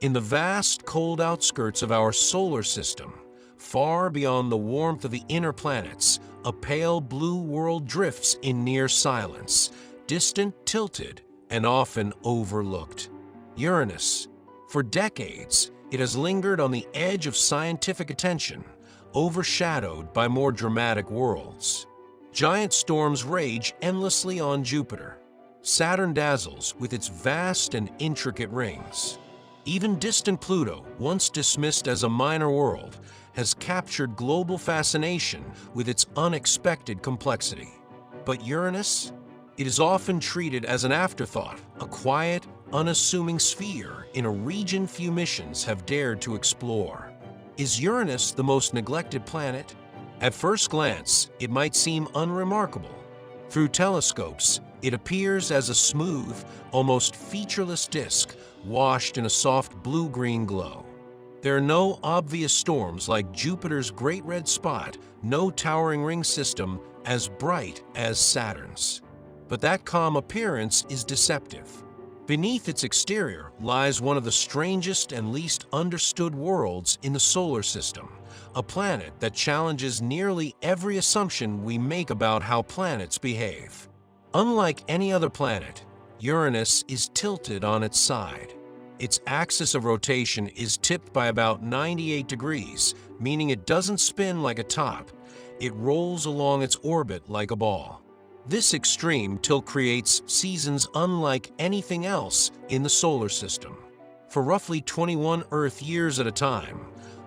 In the vast, cold outskirts of our solar system, far beyond the warmth of the inner planets, a pale blue world drifts in near silence, distant, tilted, and often overlooked. Uranus. For decades, it has lingered on the edge of scientific attention, overshadowed by more dramatic worlds. Giant storms rage endlessly on Jupiter. Saturn dazzles with its vast and intricate rings. Even distant Pluto, once dismissed as a minor world, has captured global fascination with its unexpected complexity. But Uranus? It is often treated as an afterthought, a quiet, unassuming sphere in a region few missions have dared to explore. Is Uranus the most neglected planet? At first glance, it might seem unremarkable. Through telescopes, it appears as a smooth, almost featureless disk washed in a soft blue-green glow. There are no obvious storms like Jupiter's Great Red Spot, no towering ring system as bright as Saturn's. But that calm appearance is deceptive. Beneath its exterior lies one of the strangest and least understood worlds in the solar system, a planet that challenges nearly every assumption we make about how planets behave. Unlike any other planet, Uranus is tilted on its side. Its axis of rotation is tipped by about 98 degrees, meaning it doesn't spin like a top. It rolls along its orbit like a ball. This extreme tilt creates seasons unlike anything else in the solar system. For roughly 21 Earth years at a time,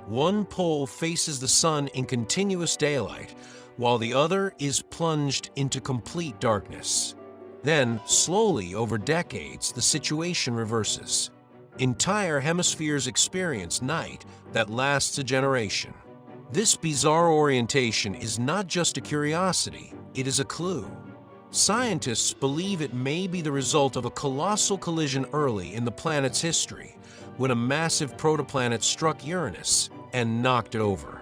one pole faces the sun in continuous daylight, while the other is plunged into complete darkness. Then, slowly over decades, the situation reverses. Entire hemispheres experience night that lasts a generation. This bizarre orientation is not just a curiosity, it is a clue. Scientists believe it may be the result of a colossal collision early in the planet's history, when a massive protoplanet struck Uranus and knocked it over.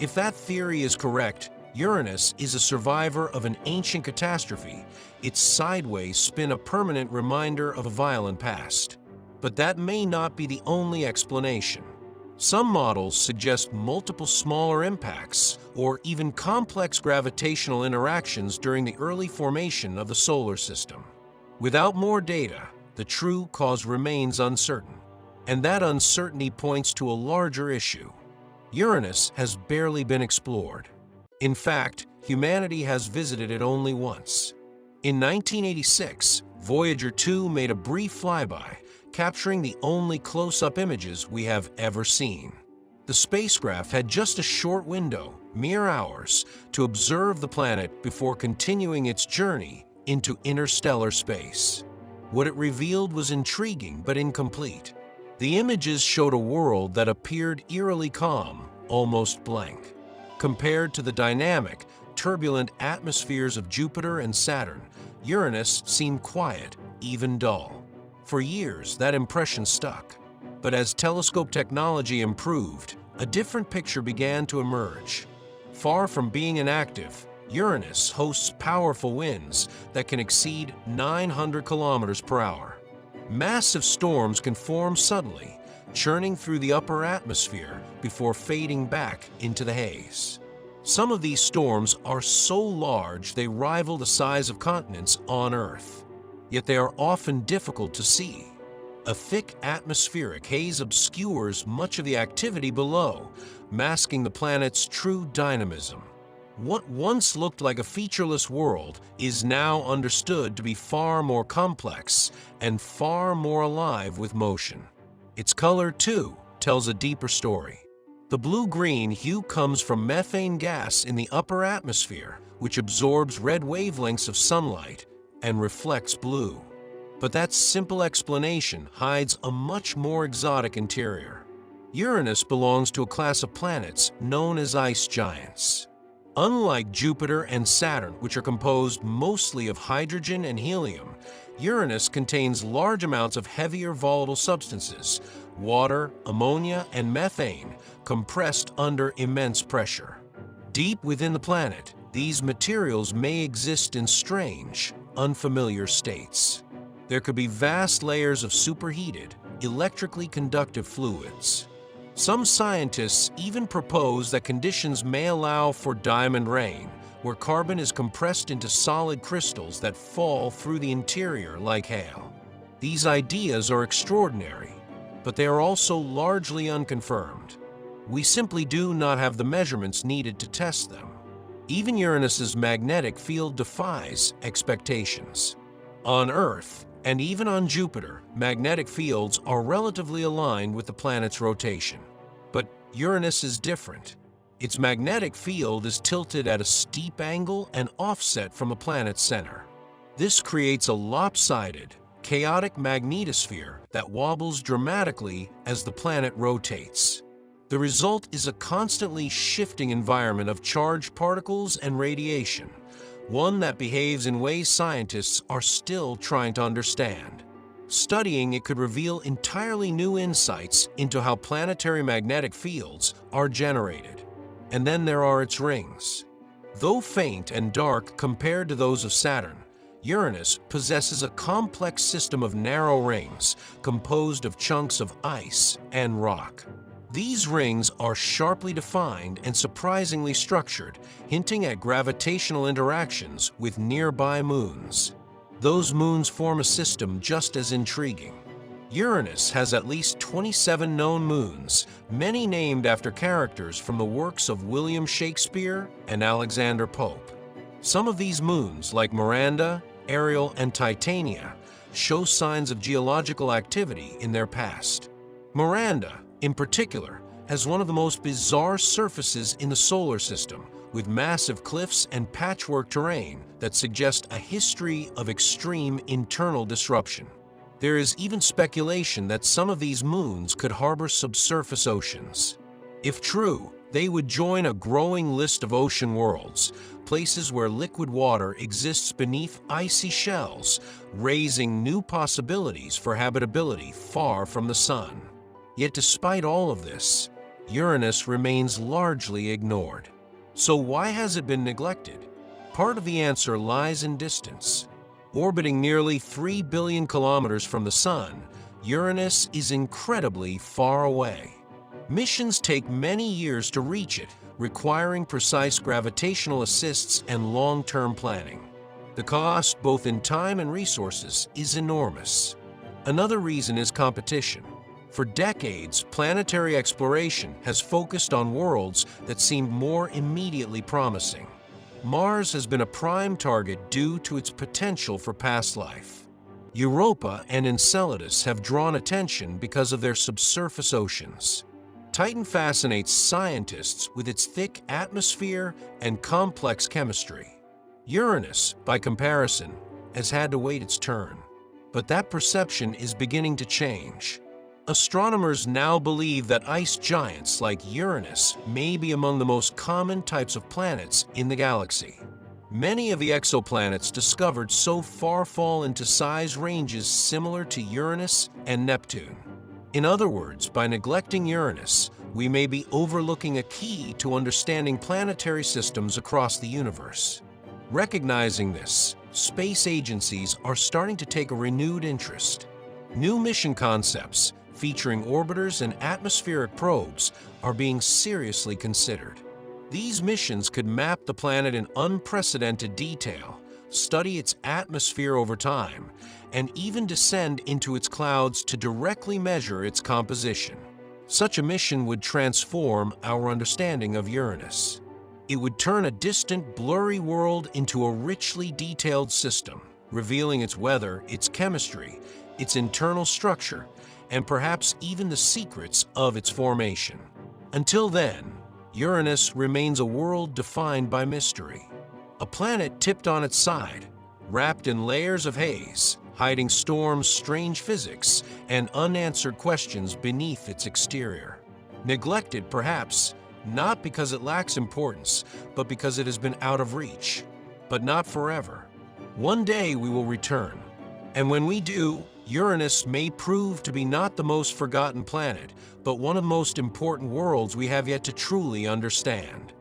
If that theory is correct, Uranus is a survivor of an ancient catastrophe, its sideways spin a permanent reminder of a violent past. But that may not be the only explanation. Some models suggest multiple smaller impacts or even complex gravitational interactions during the early formation of the solar system. Without more data, the true cause remains uncertain. And that uncertainty points to a larger issue. Uranus has barely been explored. In fact, humanity has visited it only once. In 1986, Voyager 2 made a brief flyby, capturing the only close-up images we have ever seen. The spacecraft had just a short window, mere hours, to observe the planet before continuing its journey into interstellar space. What it revealed was intriguing but incomplete. The images showed a world that appeared eerily calm, almost blank. Compared to the dynamic, turbulent atmospheres of Jupiter and Saturn, Uranus seemed quiet, even dull. For years, that impression stuck. But as telescope technology improved, a different picture began to emerge. Far from being inactive, Uranus hosts powerful winds that can exceed 900 kilometers per hour. Massive storms can form suddenly, churning through the upper atmosphere before fading back into the haze. Some of these storms are so large they rival the size of continents on Earth. Yet they are often difficult to see. A thick atmospheric haze obscures much of the activity below, masking the planet's true dynamism. What once looked like a featureless world is now understood to be far more complex and far more alive with motion. Its color, too, tells a deeper story. The blue-green hue comes from methane gas in the upper atmosphere, which absorbs red wavelengths of sunlight and reflects blue. But that simple explanation hides a much more exotic interior. Uranus belongs to a class of planets known as ice giants. Unlike Jupiter and Saturn, which are composed mostly of hydrogen and helium, Uranus contains large amounts of heavier volatile substances, water, ammonia, and methane, compressed under immense pressure. Deep within the planet, these materials may exist in strange, unfamiliar states. There could be vast layers of superheated, electrically conductive fluids. Some scientists even propose that conditions may allow for diamond rain, where carbon is compressed into solid crystals that fall through the interior like hail. These ideas are extraordinary, but they are also largely unconfirmed. We simply do not have the measurements needed to test them. Even Uranus's magnetic field defies expectations. On Earth, and even on Jupiter, magnetic fields are relatively aligned with the planet's rotation. But Uranus is different. Its magnetic field is tilted at a steep angle and offset from the planet's center. This creates a lopsided, chaotic magnetosphere that wobbles dramatically as the planet rotates. The result is a constantly shifting environment of charged particles and radiation, one that behaves in ways scientists are still trying to understand. Studying it could reveal entirely new insights into how planetary magnetic fields are generated. And then there are its rings. Though faint and dark compared to those of Saturn, Uranus possesses a complex system of narrow rings composed of chunks of ice and rock. These rings are sharply defined and surprisingly structured, hinting at gravitational interactions with nearby moons. Those moons form a system just as intriguing. Uranus has at least 27 known moons, many named after characters from the works of William Shakespeare and Alexander Pope. Some of these moons, like Miranda, Ariel, and Titania, show signs of geological activity in their past. Miranda, in particular, has one of the most bizarre surfaces in the solar system, with massive cliffs and patchwork terrain that suggest a history of extreme internal disruption. There is even speculation that some of these moons could harbor subsurface oceans. If true, they would join a growing list of ocean worlds, places where liquid water exists beneath icy shells, raising new possibilities for habitability far from the sun. Yet despite all of this, Uranus remains largely ignored. So why has it been neglected? Part of the answer lies in distance. Orbiting nearly 3 billion kilometers from the Sun, Uranus is incredibly far away. Missions take many years to reach it, requiring precise gravitational assists and long-term planning. The cost, both in time and resources, is enormous. Another reason is competition. For decades, planetary exploration has focused on worlds that seemed more immediately promising. Mars has been a prime target due to its potential for past life. Europa and Enceladus have drawn attention because of their subsurface oceans. Titan fascinates scientists with its thick atmosphere and complex chemistry. Uranus, by comparison, has had to wait its turn. But that perception is beginning to change. Astronomers now believe that ice giants like Uranus may be among the most common types of planets in the galaxy. Many of the exoplanets discovered so far fall into size ranges similar to Uranus and Neptune. In other words, by neglecting Uranus, we may be overlooking a key to understanding planetary systems across the universe. Recognizing this, space agencies are starting to take a renewed interest. New mission concepts, featuring orbiters and atmospheric probes, are being seriously considered. These missions could map the planet in unprecedented detail, study its atmosphere over time, and even descend into its clouds to directly measure its composition. Such a mission would transform our understanding of Uranus. It would turn a distant, blurry world into a richly detailed system, revealing its weather, its chemistry, its internal structure, and perhaps even the secrets of its formation. Until then, Uranus remains a world defined by mystery. A planet tipped on its side, wrapped in layers of haze, hiding storms, strange physics, and unanswered questions beneath its exterior. Neglected, perhaps, not because it lacks importance, but because it has been out of reach. But not forever. One day we will return, and when we do, Uranus may prove to be not the most forgotten planet, but one of the most important worlds we have yet to truly understand.